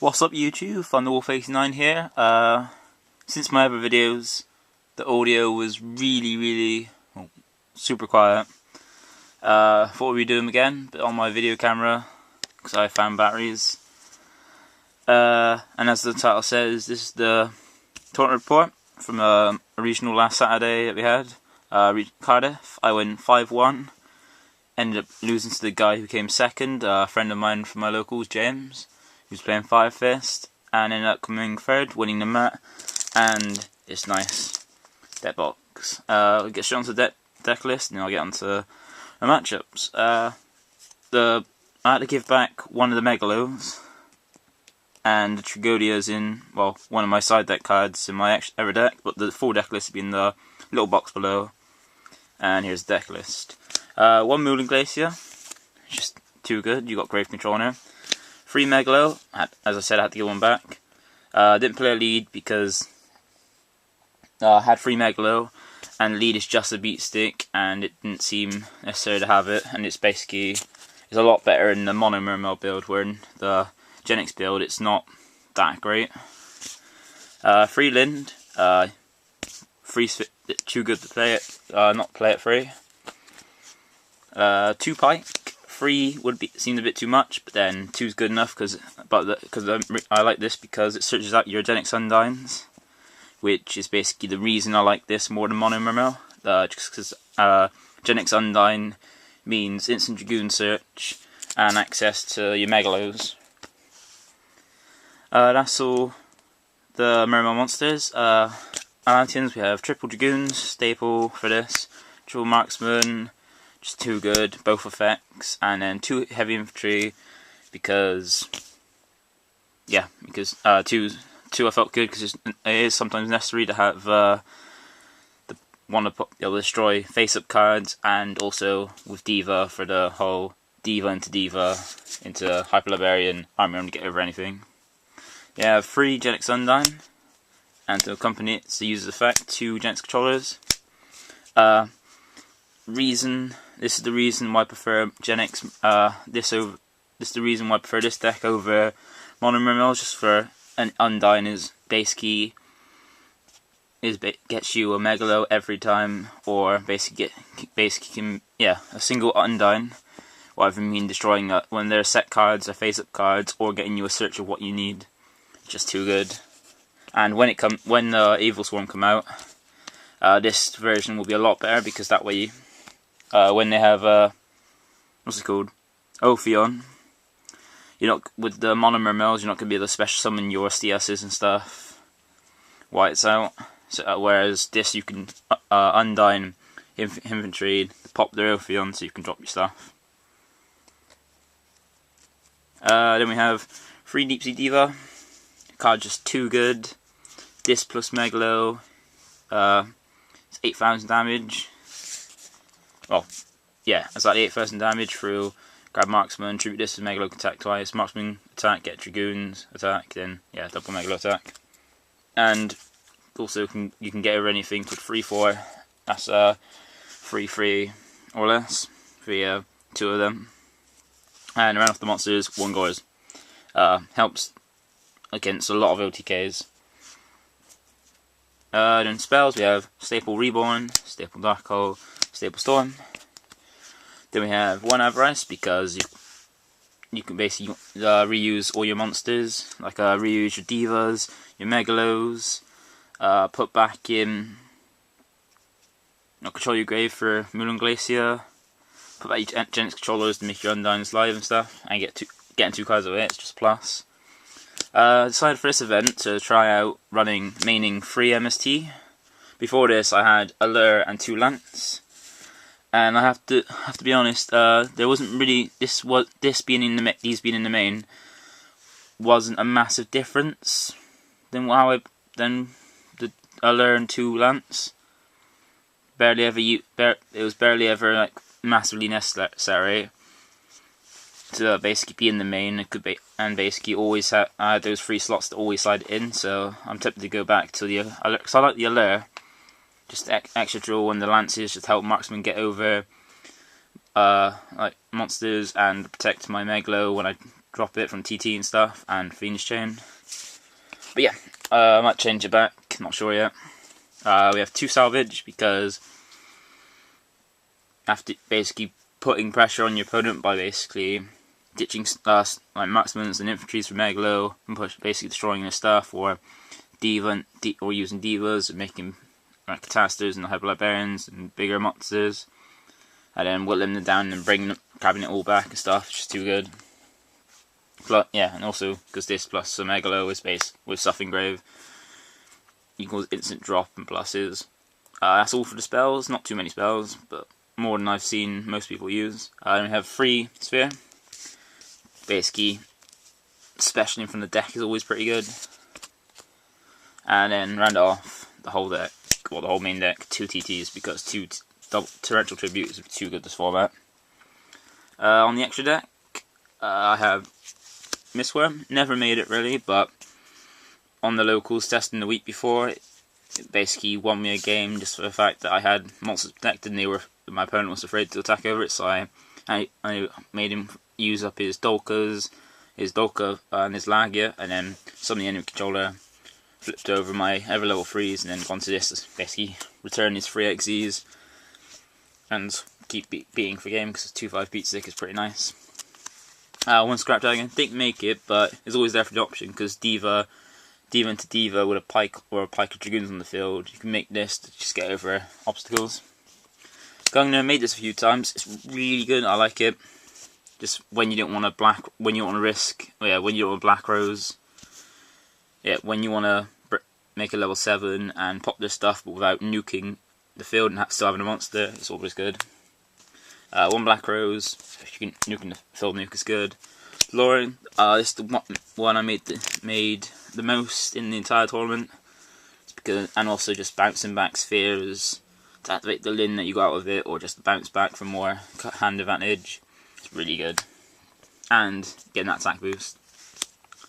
What's up YouTube, Thunderwolf89 here. Since my other videos, the audio was really super quiet. Thought we'd do them again, but on my video camera, because I found batteries. And as the title says, this is the tournament report from a regional last Saturday that we had. Cardiff, I went 5-1. Ended up losing to the guy who came second, a friend of mine from my locals, James. He was playing Fire Fist, and ended up coming third, winning the mat, and it's nice. Deck box. I'll get straight onto the deck list, and then I'll get onto the matchups. I had to give back one of the Megalos, and the Tragodia's in, well, one of my side deck cards in my other deck, but the full deck list will be in the little box below. And here's the deck list. One Moulinglacia, just too good. You got Grave Control on her. 3 Megalo, as I said, I had to get one back. Didn't play a lead because I had 3 Megalo, and lead is just a beat stick, and it didn't seem necessary to have it. And it's a lot better in the mono Mermail build, where in the Genex build it's not that great. 3 Lind, 3 too good to play it, not play it free. 2 Pike, 3 seemed a bit too much, but then 2 is good enough because I like this because it searches out your Genex Undines, which is basically the reason I like this more than mono Mermail. Just because Genex Undine means instant Dragoon search and access to your Megalos. That's all the Mermail monsters. Atlanteans, we have triple Dragoons, staple for this, triple Marksman, just too good, both effects, and then 2 heavy infantry because two I felt good because it is sometimes necessary to have destroy face-up cards, and also with Diva for the whole Diva into Hyper Librarian Armory Arm to get over anything. You have 3 Genex Undine, and to accompany it, to use the effect, 2 Genex Controllers. This is the reason why I prefer this is the reason why I prefer this deck over mono Mermail, just for an Undine gets you a Megalo every time, or basically a single Undine. What I mean, destroying when they're set cards or face up cards, or getting you a search of what you need. Just too good. And when the Evil Swarm come out, this version will be a lot better, because that way, when they have what's it called, Ophion, with the mono Mermails, you're not going to be able to special summon your STSs and stuff while it's out. So, whereas this, you can Undine Infantry, pop their Ophion, so you can drop your stuff. Then we have 3 Deep Sea Diva. Card just too good. This plus Megalo, it's 8,000 damage. Well, yeah, it's like 8,000 damage through grab Marksman, tribute this with Megalo, attack twice, Marksman attack, get Dragoons attack, then yeah, double Megalo attack. And also you can get over anything for 3-4. That's 3-3 or less for 2 of them. And around off the monsters, 1 Gorz. Helps against a lot of OTKs. Then spells, we have Staple Reborn, Staple Dark Hole, Staple Storm. Then we have 1 Avarice, because you can basically reuse all your monsters, like reuse your Divas, your Megalos, put back in, control your grave for Moulinglacia, put back your Genex Controllers to make your Undines live and stuff, and getting 2 cards away, it's just a plus. Decided for this event to try out maining 3 MST. Before this, I had a Lure and 2 Lance, and I have to be honest. There wasn't really these being in the main wasn't a massive difference than the Lure and 2 Lance. It was barely ever like massively necessary to basically be in the main. It could be, and basically always I had those 3 slots to always slide in, so I'm tempted to go back to the Allure, because I like the Allure, just extra draw, and the Lances just help Marksman get over like monsters and protect my Megalo when I drop it from TT and stuff, and Phoenix Chain. But yeah, I might change it back, not sure yet. We have 2 Salvage because after basically putting pressure on your opponent by basically ditching like marksmans and infantries from Megalo and basically destroying their stuff, or or using divas and making like Catastors and Hyper Librarians and bigger monsters, and then whittling them down and grabbing it all back and stuff. It's just too good. But yeah, and also because this plus Megalo is based with Suffering Grave equals instant drop and pluses. That's all for the spells. Not too many spells, but more than I've seen most people use. We have 3 Sphere. Basically, specialing from the deck is always pretty good. And then round it off, the whole deck, well, the whole main deck, 2 TTs because 2 Torrential Tribute is too good this format. On the extra deck, I have Mist Wurm. Never made it really, but on the locals testing the week before, it basically won me a game just for the fact that I had monsters protected and my opponent was afraid to attack over it, so I made him use up his Dolka and his Lagia, and then some of the enemy controller flipped over my ever level 3s and then gone to this to basically return his 3 XZs and keep beating for game because 2-5 beat stick is pretty nice. 1 Scrap Dragon, didn't make it, but it's always there for the option because Diva into Diva with a Pike or a Pike of Dragoons on the field. You can make this to just get over obstacles. Gungnir, made this a few times. It's really good. I like it. Just when you don't want to risk, when you don't want Black Rose. Yeah, when you want to make a level 7 and pop this stuff, but without nuking the field and still having a monster, it's always good. 1 Black Rose, if you can nuke in the field, nuke is good. Dewloren, this is the one I made the most in the entire tournament. It's because, and also just bouncing back spheres to activate the Lin that you got out of it, or just bounce back for more hand advantage. It's really good. And getting that attack boost.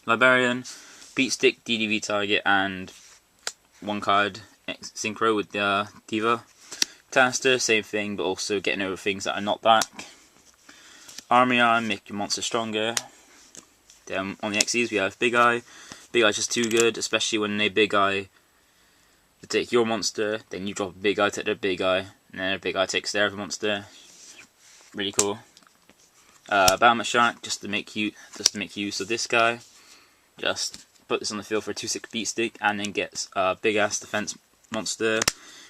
Librarian, beat stick, DDV target, and 1 card synchro with the Diva. Catastor, same thing, but also getting over things that are not back. Armory Arm, make your monster stronger. Then on the XEs we have Big Eye. Big Eye's just too good, especially when they Big Eye to take your monster, then you drop a Big Eye, take their Big Eye, and then a Big Eye takes their monster. Really cool. Bahamut Shark, just to make use of this guy. Just put this on the field for a 2/6 beat stick, and then gets a big ass defense monster,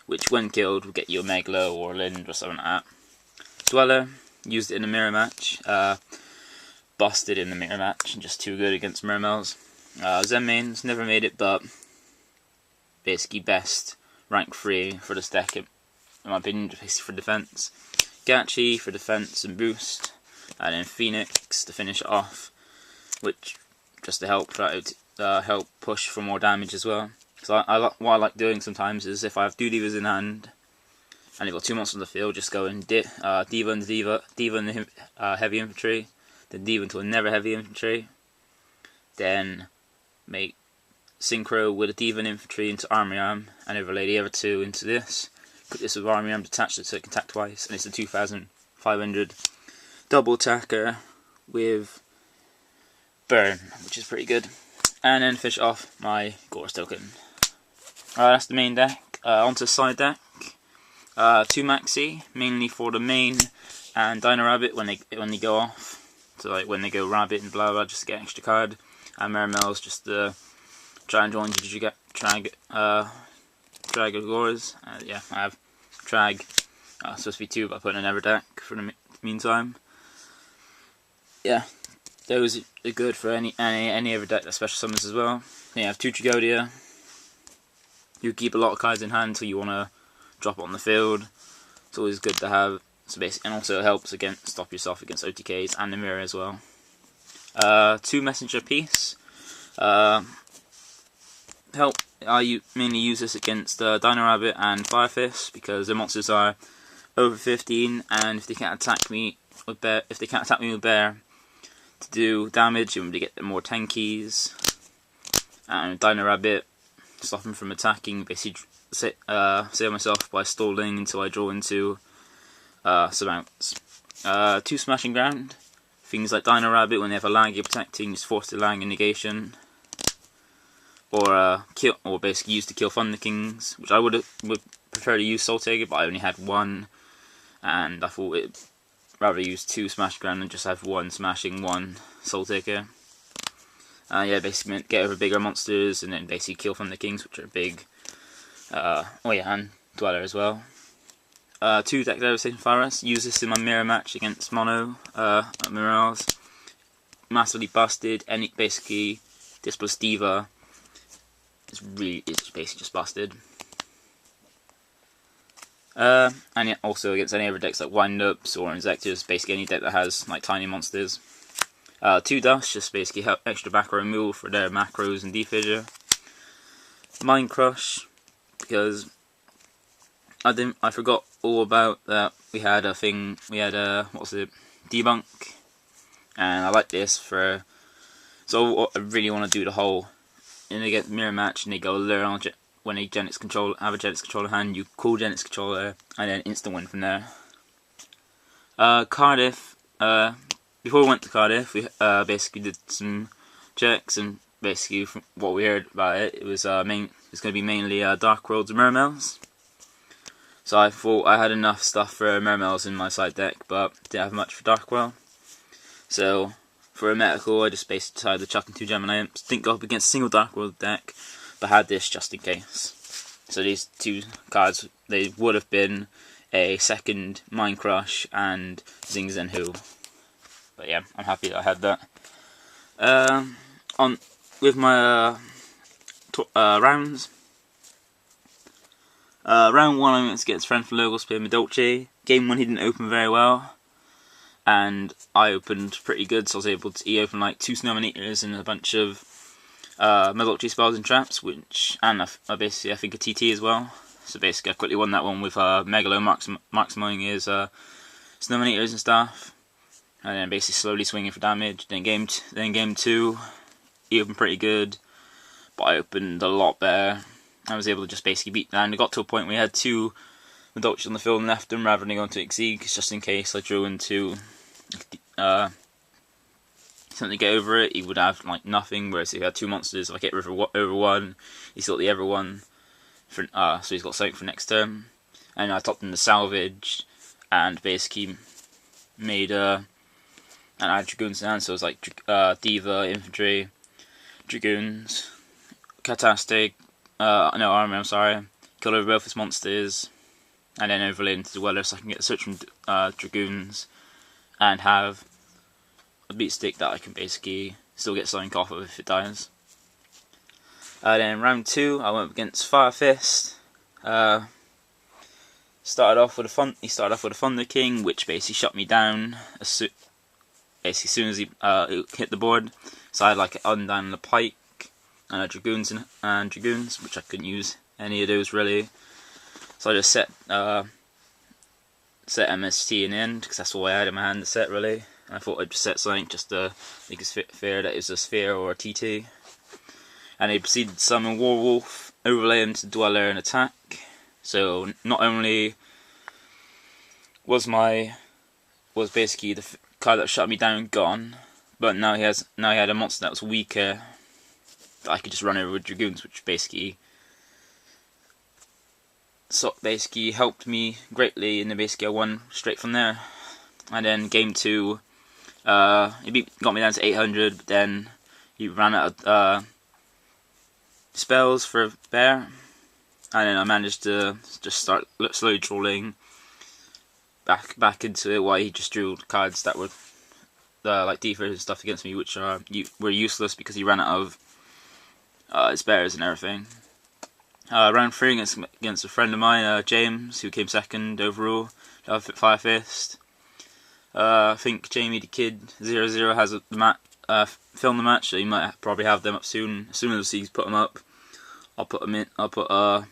which when killed will get you a Megalo or a Lind or something like that. Dweller, used it in a mirror match. Busted in the mirror match, and just too good against Mermails. Zenmaines, never made it, but basically best rank 3 for this deck in my opinion, basically for defense. Gachi for defense and boost, and then Phoenix to finish it off, which just to help help push for more damage as well. So what I like doing sometimes is if I have 2 Divas in hand and they've got 2 monsters on the field, just go and Diva and the heavy infantry, then Diva into a never heavy infantry, then make synchro with a Diva and infantry into Armory Arm, and overlay the other 2 into this. Put this with Armory Arm detached so it can attack twice, and it's a 2500 double attacker with burn, which is pretty good. And then finish off my Gorz token. That's the main deck. Onto the side deck. 2 Maxi, mainly for the main and Dino Rabbit when they go off. So like when they go Rabbit and blah blah, just to get an extra card. And Mermails just to try and join Trag Gorz. Yeah, I have Trag. Supposed to be 2, but I put in another deck for the meantime. Yeah, those are good for any other deck, special summons as well. Then you have 2 Tragodia. You keep a lot of cards in hand until you want to drop it on the field. It's always good to have. So basically, and also it helps stop yourself against OTKs and the mirror as well. 2 Messenger Piece. I mainly use this against Dino Rabbit and Firefist because the monsters are over 15, and if they can't attack me with bear, to do damage, you want to get more tankies. And Dino Rabbit, stop him from attacking, basically save myself by stalling until I draw into surmounts. 2 Smashing Ground, things like Dino Rabbit, when they have a land you're protecting, just force the land in negation. Or basically use to kill Thunder Kings, which I would prefer to use Soul Taker, but I only had one, and I thought it'd rather use 2 Smash Ground than just have 1 smashing 1 Soul Taker. Yeah, basically get over bigger monsters and then basically kill Thunder Kings, which are big. And Dweller as well. 2 Deck Devastation Virus. Use this in my mirror match against Mono Mirage. Massively busted. And basically this plus Diva. It's basically just busted. And yeah, also against any other decks like Wind-Ups or Insectors, basically any deck that has like tiny monsters. 2 Dust, just basically help extra back row removal for their macros and defissure. Mind Crush, because I forgot all about that. We had a thing. We had Debunk, and I like this for. So I really want to do the whole. And they get mirror match, and they go learn when they Genex Controller have a Genex Controller hand. You call Genex Controller, and then instant win from there. Cardiff. Before we went to Cardiff, we basically did some checks, and basically from what we heard about it, it was going to be mainly Dark Worlds and Mermails. So I thought I had enough stuff for Mermails in my side deck, but didn't have much for Dark World. So for a medical, I just basically decided to chuck in 2 Gemini Imps. Didn't go up against a single Dark World deck, but had this just in case. So these 2 cards, they would have been a second Mind Crush and Zing Zen Hu. But yeah, I'm happy that I had that. With my rounds. Round 1 I went against friend from Logos playing Medolce. Game 1 he didn't open very well, and I opened pretty good, so I was able to. He opened like 2 Snowman-Eaters and a bunch of Medolce spells and traps, and I think a TT as well. So basically I quickly won that one with Megalo Marksman his Snowman-Eaters and stuff, and then basically slowly swinging for damage. Then game 2 he opened pretty good, but I opened a lot better. I was able to just basically beat that, and it got to a point where we had 2 Medolce on the field and left them rather than going to Exceed, just in case I drew into something to get over it. He would have like nothing, whereas if he had 2 monsters, if I get over 1, he's got the other one, so he's got something for next turn. And I topped in the Salvage, and basically made and I had Dragoons in hand, so it was like Diva, Infantry, Dragoons, Catastor, Armory, I'm sorry. Kill over both his monsters, and then overlay into the Dweller so I can get a search from Dragoons, and have a beat stick that I can basically still get something off of if it dies. Then round 2, I went against Fire Fist. He started off with a Thunder King, which basically shut me down as soon as he hit the board. So I had like an Undine and a Pike, and Dragoons, which I couldn't use any of those really. So I just set MST in the end, because that's all I had in my hand to set really. And I thought I'd just set something just to make it fair that it was a Sphere or a TT. And he proceeded to summon Warwolf, overlay him to Dweller and attack. So not only was basically the card that shut me down gone, but now he had a monster that was weaker that I could just run over with Dragoons, which basically helped me greatly, and then basically I won straight from there. And then game 2, got me down to 800, but then he ran out of spells for Bear, and then I managed to just start slowly trolling back into it while he just drew cards that were like defense and stuff against me, which were useless because he ran out of his bears and everything. Round 3 against a friend of mine, James, who came second overall, Fire Fist. I think Jamie the Kid 00 has filmed the match, so he might probably have them up soon. As soon as he's put them up, I'll put them in. I'll put either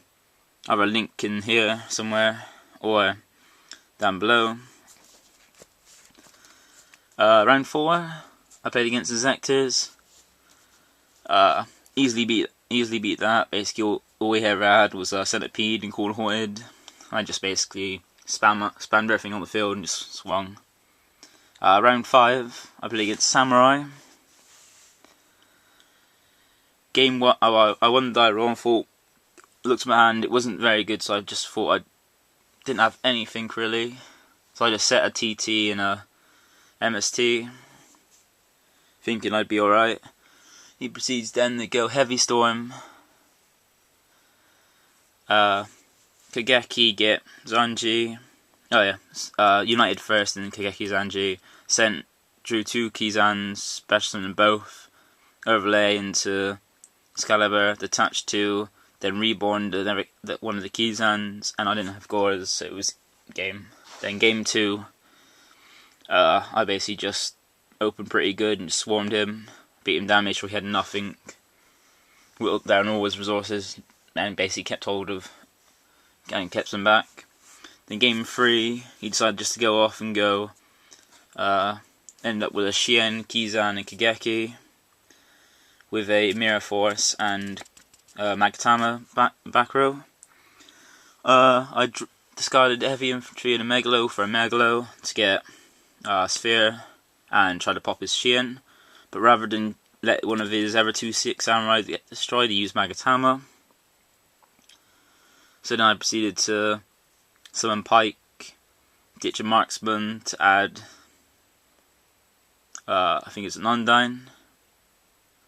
a link in here somewhere or down below. Round 4, I played against the Zectors. Easily beat that. Basically, all we ever had was Centipede and Cold Haunted. I just basically spammed everything on the field and just swung. Round 5, I played against Samurai. Game 1, I won the die roll and thought, looked at my hand, it wasn't very good, so I just thought I didn't have anything really. So I just set a TT and a MST, thinking I'd be alright. He proceeds then to go Heavy Storm. Kageki get Zanji. Oh yeah, United first and Kageki Zanji. Drew 2 Kizans, special them both. Overlay into Excalibur, detached 2, then reborn one of the Kizans, and I didn't have Gorz, so it was game. Then game 2, I basically just opened pretty good and just swarmed him, beat him damage so he had nothing, whittled down all his resources, and basically kept hold of and kept them back. Then game 3, he decided just to go off and go, ended up with a Shien, Kizan and Kageki, with a Mirror Force and Magatama back row. I discarded Heavy Infantry and a Megalo for a Megalo to get Sphere and try to pop his Shien, but rather than let one of his ever 2/6 Samurai get destroyed, he used Magatama. So then I proceeded to summon Pike, ditch a Marksman to add, I think it's an Undine.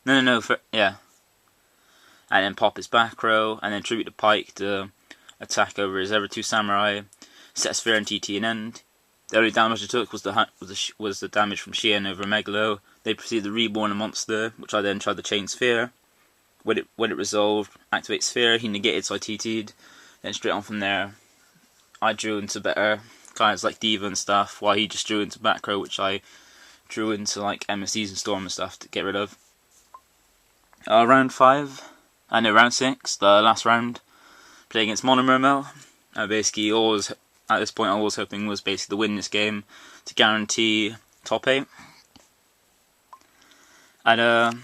No, yeah. And then pop his back row, and then tribute to Pike to attack over his ever 2 Samurai, set a Sphere and TT and end. The only damage I took was the damage from Shien over Megalo. They proceeded to reborn a monster, which I then tried to chain Sphere. When it resolved, activate Sphere, he negated, so I TT'd. Then straight on from there, I drew into better cards like Diva and stuff, while he just drew into back row, which I drew into like MSCs and Storm and stuff to get rid of. Round 6, the last round, playing against Mono Mermail. Basically, at this point, I was hoping was basically to win this game to guarantee top 8. And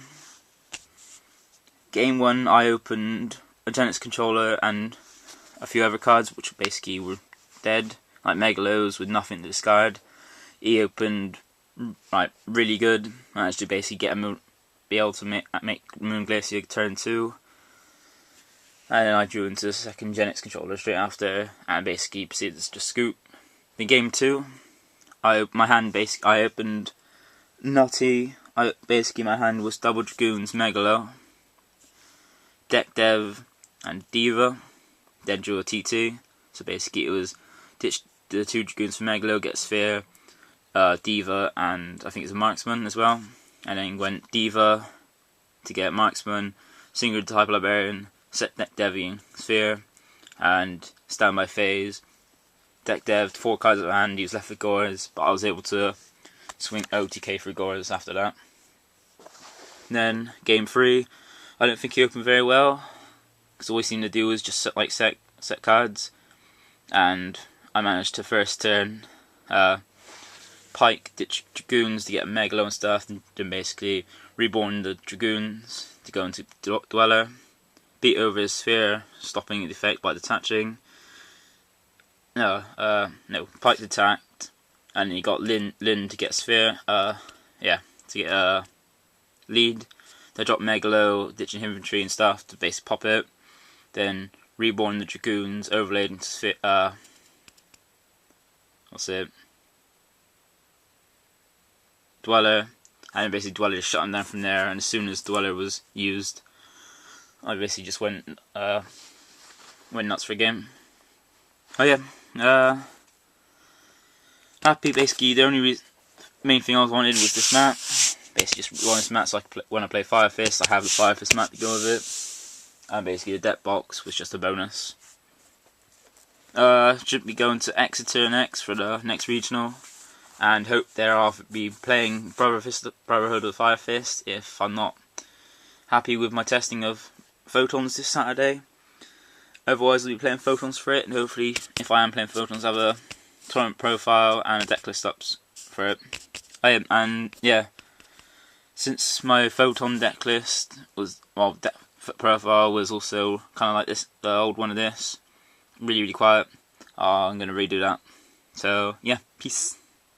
game 1, I opened a Genex Controller and a few other cards, which basically were dead, like Megalos with nothing to discard. He opened really good, managed to basically be able to make Moulinglacia turn 2. And then I drew into the second Genex Controller straight after, and basically proceeded to just scoop. In game 2, I opened Nutty. My hand was double Dragoons, Megalo, Deck Dev, and Diva. Then drew a TT. So basically it was ditch the 2 Dragoons for Megalo, get Sphere, Diva, and I think it's a Marksman as well. And then went Diva to get Marksman, single type Librarian, set Deck Dev Sphere, and standby phase. Deck Dev 4 cards at hand, he was left with Gorz, but I was able to swing OTK through Gorz after that. Then game 3, I don't think he opened very well, because all he seemed to do was just set cards, and I managed to first turn Pike ditch Dragoons to get Megalo and stuff, and then basically reborn the Dragoons to go into Dweller, beat over his Sphere, stopping the effect by detaching. Pike attacked, and he got Lin to get Sphere, to get lead. They dropped Megalo, ditching Infantry and stuff to basically pop it. Then reborn the Dragoons, overlaid into Sphere, Dweller, and basically Dweller just shut him down from there, and as soon as Dweller was used, I basically just went nuts for a game. Happy. Basically, the only main thing I wanted was this map. Basically, just wanted this map so when I play Fire Fist, I have the Fire Fist map to go with it. And basically, the deck box was just a bonus. Should be going to Exeter next for the next regional, and hope there I'll be playing Brotherhood of the Fire Fist if I'm not happy with my testing of Photons this Saturday. Otherwise, I'll be playing Photons for it, and hopefully, if I am playing Photons, I have a tournament profile and a decklist ups for it. Since my Photon decklist was, profile was also kind of like this, the old one of this, really quiet, I'm going to redo that. So, yeah, peace.